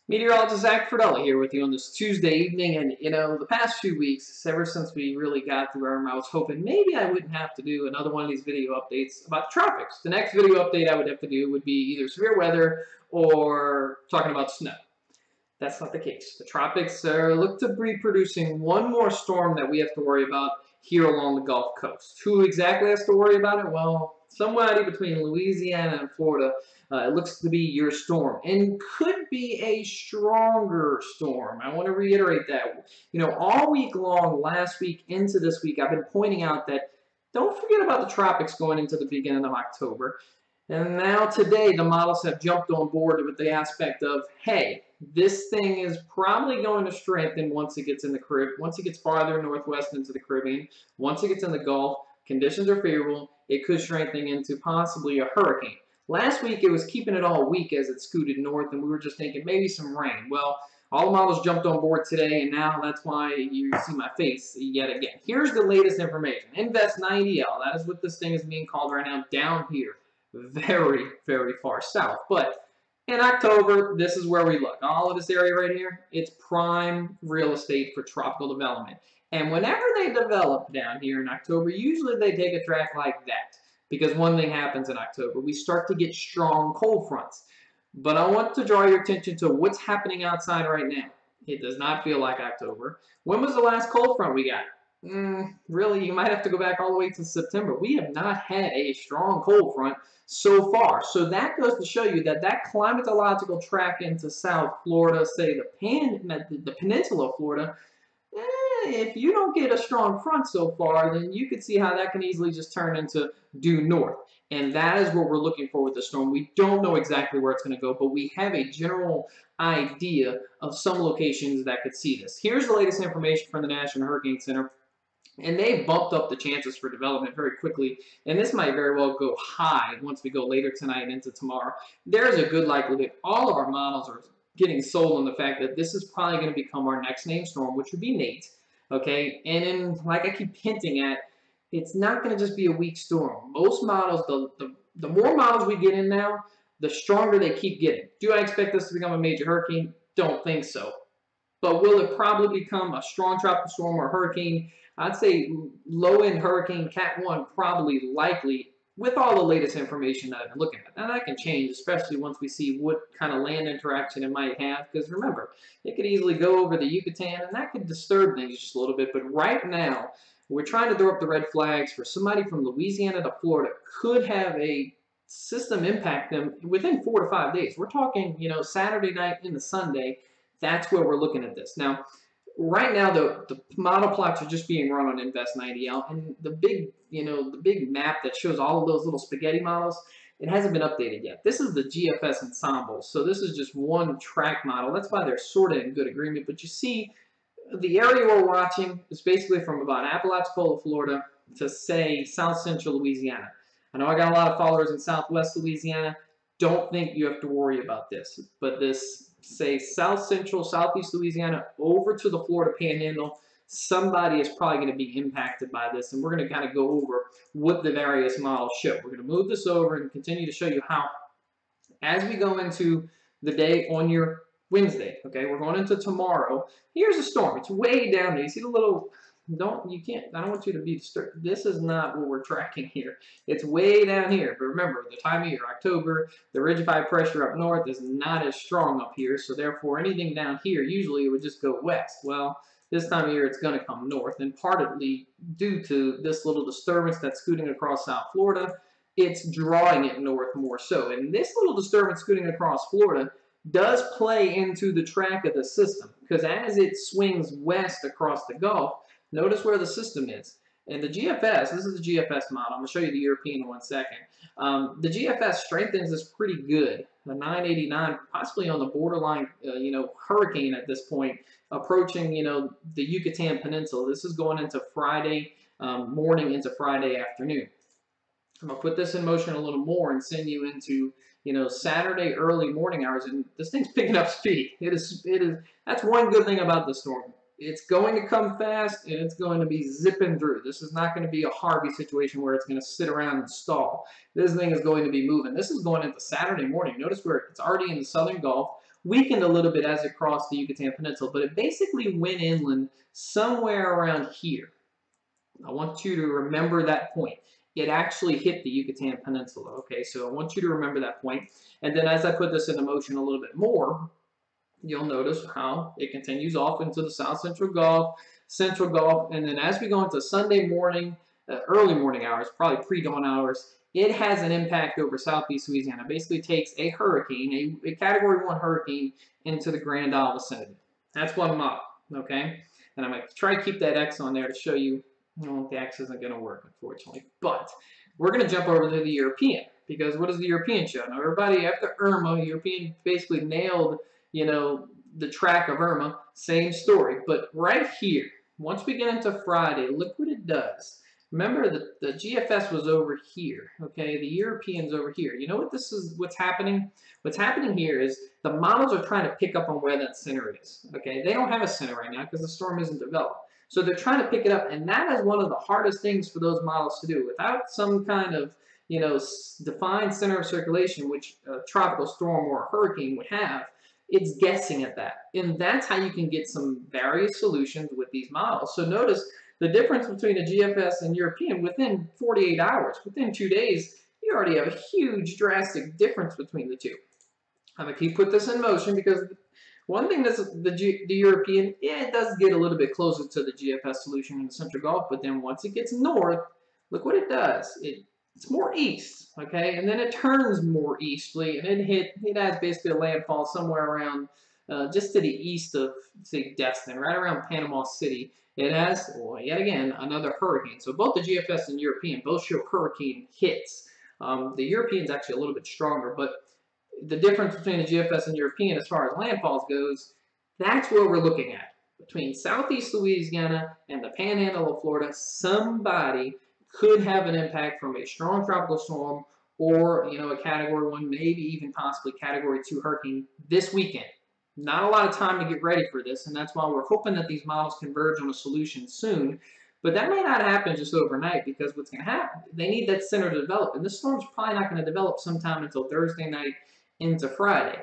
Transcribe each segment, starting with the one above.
Meteorologist Zach Friedella here with you on this Tuesday evening, and the past few weeks, ever since we really got through I was hoping maybe I wouldn't have to do another one of these video updates about the tropics. The next video update I would have to do would be either severe weather or talking about snow. That's not the case. The tropics look to be producing one more storm that we have to worry about here along the Gulf Coast. Who exactly has to worry about it? Well, somebody between Louisiana and Florida, it looks to be your storm, and could be a stronger storm. I want to reiterate that. All week long, last week into this week, I've been pointing out that don't forget about the tropics going into the beginning of October. And now today, the models have jumped on board with the aspect of, hey, this thing is probably going to strengthen once it gets in the Caribbean, once it gets farther northwest into the Caribbean, once it gets in the Gulf, conditions are favorable, it could strengthen into possibly a hurricane. Last week, it was keeping it all weak as it scooted north, and we were just thinking maybe some rain. Well, all the models jumped on board today, and now that's why you see my face yet again. Here's the latest information. Invest 90L, that is what this thing is being called right now, down here. Very, very far south. But in October, this is where we look. All of this area right here, it's prime real estate for tropical development. And whenever they develop down here in October, usually they take a track like that. Because one thing happens in October. We start to get strong cold fronts. But I want to draw your attention to what's happening outside right now. It does not feel like October. When was the last cold front we got? Really, you might have to go back all the way to September. We have not had a strong cold front so far. So that goes to show you that that climatological track into South Florida, say the Peninsula of Florida, if you don't get a strong front so far, then you could see how that can easily just turn into due north. And that is what we're looking for with the storm. We don't know exactly where it's going to go, but we have a general idea of some locations that could see this. Here's the latest information from the National Hurricane Center. And they bumped up the chances for development very quickly. And this might very well go high once we go later tonight and into tomorrow. There's a good likelihood all of our models are getting sold on the fact that this is probably going to become our next named storm, which would be Nate. Okay, and then, like I keep hinting at, it's not going to just be a weak storm. Most models, the more models we get in now, the stronger they keep getting. Do I expect this to become a major hurricane? Don't think so. But will it probably become a strong tropical storm or hurricane? I'd say low-end hurricane, Cat 1, probably likely, with all the latest information that I've been looking at. Now, that can change, especially once we see what kind of land interaction it might have, because remember, it could easily go over the Yucatan, and that could disturb things just a little bit. But right now, we're trying to throw up the red flags for somebody from Louisiana to Florida could have a system impact them within 4 to 5 days. We're talking, Saturday night into Sunday. That's where we're looking at this. Now, right now, the model plots are just being run on Invest 90L, and the big map that shows all of those little spaghetti models, it hasn't been updated yet. This is the GFS ensemble, so this is just one track model. That's why they're sort of in good agreement. But you see, the area we're watching is basically from about Apalachicola, Florida, to say South Central Louisiana. I know I got a lot of followers in Southwest Louisiana. Don't think you have to worry about this, but this, say, South Central, Southeast Louisiana, over to the Florida Panhandle, somebody is probably going to be impacted by this, and we're going to kind of go over what the various models show. We're going to move this over and continue to show you how, as we go into the day on your Wednesday, okay, we're going into tomorrow. Here's a storm. It's way down there. You see the little... I don't want you to be disturbed. This is not what we're tracking here. It's way down here. But remember, the time of year, October, the ridge-of-high pressure up north is not as strong up here. So therefore, anything down here, usually it would just go west. Well, this time of year, it's going to come north. And partly due to this little disturbance that's scooting across South Florida, it's drawing it north more so. And this little disturbance scooting across Florida does play into the track of the system. Because as it swings west across the Gulf, notice where the system is. And the GFS, this is the GFS model. I'm going to show you the European in 1 second. The GFS strengthens this pretty good. The 989, possibly on the borderline, hurricane at this point, approaching, the Yucatan Peninsula. This is going into Friday morning into Friday afternoon. I'm going to put this in motion a little more and send you into, Saturday early morning hours. And this thing's picking up speed. It is. That's one good thing about the storm. It's going to come fast, and it's going to be zipping through. This is not going to be a Harvey situation where it's going to sit around and stall. This thing is going to be moving. This is going into Saturday morning. Notice where it's already in the southern Gulf, weakened a little bit as it crossed the Yucatan Peninsula, but it basically went inland somewhere around here. I want you to remember that point. It actually hit the Yucatan Peninsula, okay? So I want you to remember that point. And then as I put this into motion a little bit more, you'll notice how it continues off into the South Central Gulf, and then as we go into Sunday morning, early morning hours, probably pre-dawn hours, it has an impact over southeast Louisiana. Basically takes a hurricane, a Category 1 hurricane, into the Grand Isle vicinity. That's one model, okay? And I'm going to try to keep that X on there to show you, the X isn't going to work, unfortunately. But we're going to jump over to the European, because what does the European show? Now, everybody, after Irma, European basically nailed, the track of Irma, same story. But right here, once we get into Friday, look what it does. Remember that the GFS was over here, okay? The European's over here. You know what what's happening? What's happening here is the models are trying to pick up on where that center is, okay? They don't have a center right now because the storm isn't developed. So they're trying to pick it up, and that is one of the hardest things for those models to do. Without some kind of, defined center of circulation, which a tropical storm or a hurricane would have, it's guessing at that. And that's how you can get some various solutions with these models. So notice the difference between a GFS and European within 48 hours. Within 2 days, you already have a huge, drastic difference between the two. I'm going to keep put this in motion because one thing that's the European, yeah, it does get a little bit closer to the GFS solution in the Central Gulf, but then once it gets north, look what it does. It's more east, okay, and then it turns more easterly, and it has basically a landfall somewhere around just to the east of, say, Destin, right around Panama City. It has, well, yet again, another hurricane. So both the GFS and European both show hurricane hits. The European's actually a little bit stronger, but the difference between the GFS and European as far as landfalls goes, that's what we're looking at. Between southeast Louisiana and the Panhandle of Florida, somebody could have an impact from a strong tropical storm or, a Category 1, maybe even possibly Category 2 hurricane this weekend. Not a lot of time to get ready for this, and that's why we're hoping that these models converge on a solution soon. But that may not happen just overnight, because what's going to happen, they need that center to develop. And this storm's probably not going to develop sometime until Thursday night into Friday.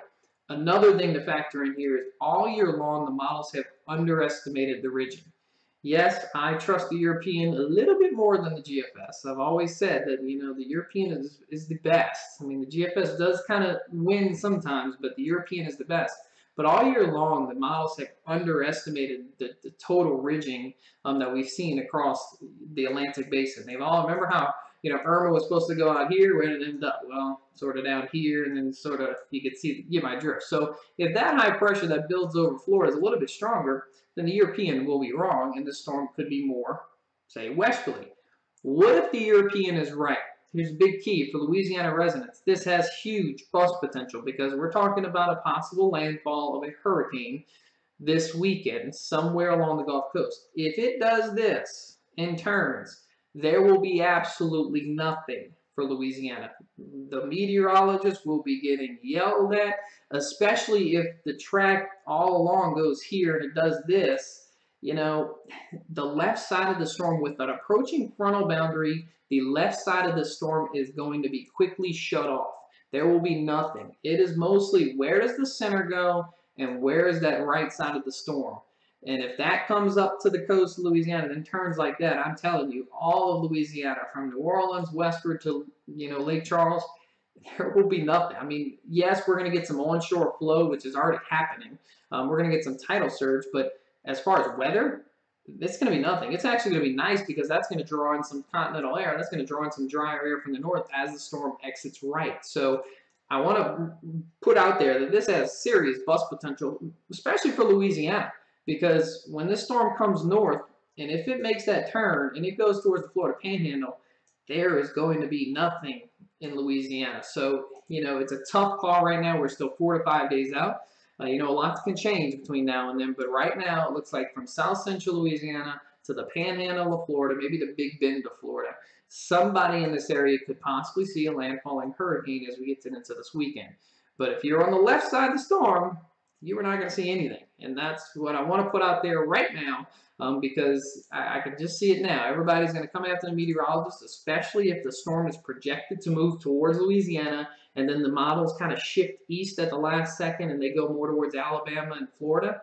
Another thing to factor in here is all year long, the models have underestimated the ridging. Yes, I trust the European a little bit more than the GFS. I've always said that, the European is the best. I mean, the GFS does kind of win sometimes, but the European is the best. But all year long, the models have underestimated the total ridging that we've seen across the Atlantic Basin. They've all, remember how, Irma was supposed to go out here, where did it end up? Well, sort of down here, and then sort of, you could see, get my drift. So if that high pressure that builds over Florida is a little bit stronger, then the European will be wrong, and the storm could be more, say, westerly. What if the European is right? Here's a big key for Louisiana residents. This has huge bust potential because we're talking about a possible landfall of a hurricane this weekend somewhere along the Gulf Coast. If it does this and turns, there will be absolutely nothing for Louisiana. The meteorologists will be getting yelled at, especially if the track all along goes here and it does this. The left side of the storm with an approaching frontal boundary, the left side of the storm is going to be quickly shut off. There will be nothing. It is mostly where does the center go and where is that right side of the storm. And if that comes up to the coast of Louisiana and turns like that, I'm telling you, all of Louisiana, from New Orleans westward to, Lake Charles, there will be nothing. I mean, yes, we're going to get some onshore flow, which is already happening. We're going to get some tidal surge, but as far as weather, it's going to be nothing. It's actually going to be nice because that's going to draw in some continental air. That's going to draw in some drier air from the north as the storm exits right. So I want to put out there that this has serious bust potential, especially for Louisiana, because when this storm comes north, and if it makes that turn and it goes towards the Florida Panhandle, there is going to be nothing in Louisiana. So, it's a tough call right now. We're still 4 to 5 days out. Lots can change between now and then, but right now it looks like from South Central Louisiana to the Panhandle of Florida, maybe the Big Bend of Florida, somebody in this area could possibly see a landfalling hurricane as we get into this weekend. But if you're on the left side of the storm, you are not going to see anything. And that's what I want to put out there right now. because I can just see it now. Everybody's going to come after the meteorologist, especially if the storm is projected to move towards Louisiana, and then the models kind of shift east at the last second and they go more towards Alabama and Florida.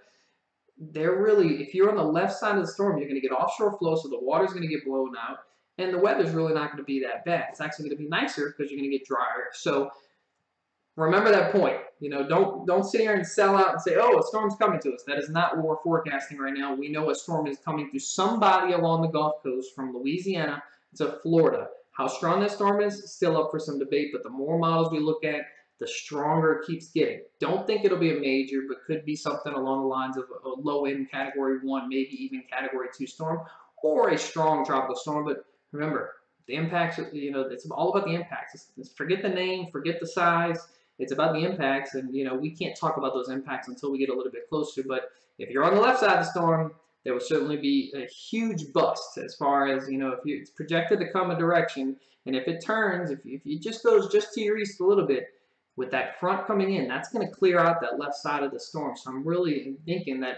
They're really, if you're on the left side of the storm, you're going to get offshore flow, so the water's going to get blown out, and the weather's really not going to be that bad. It's actually going to be nicer because you're going to get drier. So remember that point. You know, don't sit here and sell out and say, oh, a storm's coming to us. That is not what we're forecasting right now. We know a storm is coming to somebody along the Gulf Coast from Louisiana to Florida. How strong that storm is, still up for some debate, but the more models we look at, the stronger it keeps getting. Don't think it'll be a major, but could be something along the lines of a low-end Category 1, maybe even Category 2 storm, or a strong tropical storm. But remember, the impacts, you know, it's all about the impacts. Forget the name, forget the size. It's about the impacts, and you know we can't talk about those impacts until we get a little bit closer. But if you're on the left side of the storm, there will certainly be a huge bust as far as, you know, if it's projected to come a direction, and if it turns, if it just goes just to your east a little bit, with that front coming in, that's going to clear out that left side of the storm. So I'm really thinking that,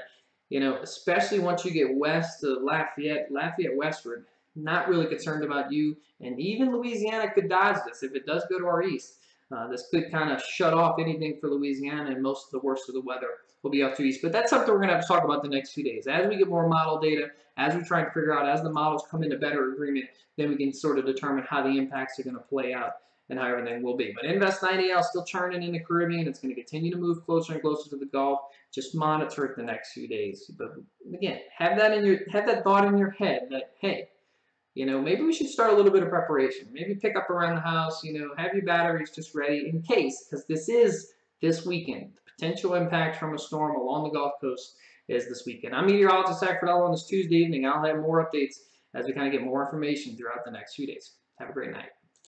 you know, especially once you get west to Lafayette westward, not really concerned about you, and even Louisiana could dodge this if it does go to our east. This could kind of shut off anything for Louisiana, and most of the worst of the weather will be up to east. But that's something we're going to have to talk about the next few days. As we get more model data, as we try to figure out, as the models come into better agreement, then we can sort of determine how the impacts are going to play out and how everything will be. But Invest 90L still churning in the Caribbean. It's going to continue to move closer and closer to the Gulf. Just monitor it the next few days. But again, have that thought in your head that, hey, you know, maybe we should start a little bit of preparation. Maybe pick up around the house, you know, have your batteries just ready in case, because this is this weekend. The potential impact from a storm along the Gulf Coast is this weekend. I'm meteorologist Zach Friedel on this Tuesday evening. I'll have more updates as we kind of get more information throughout the next few days. Have a great night.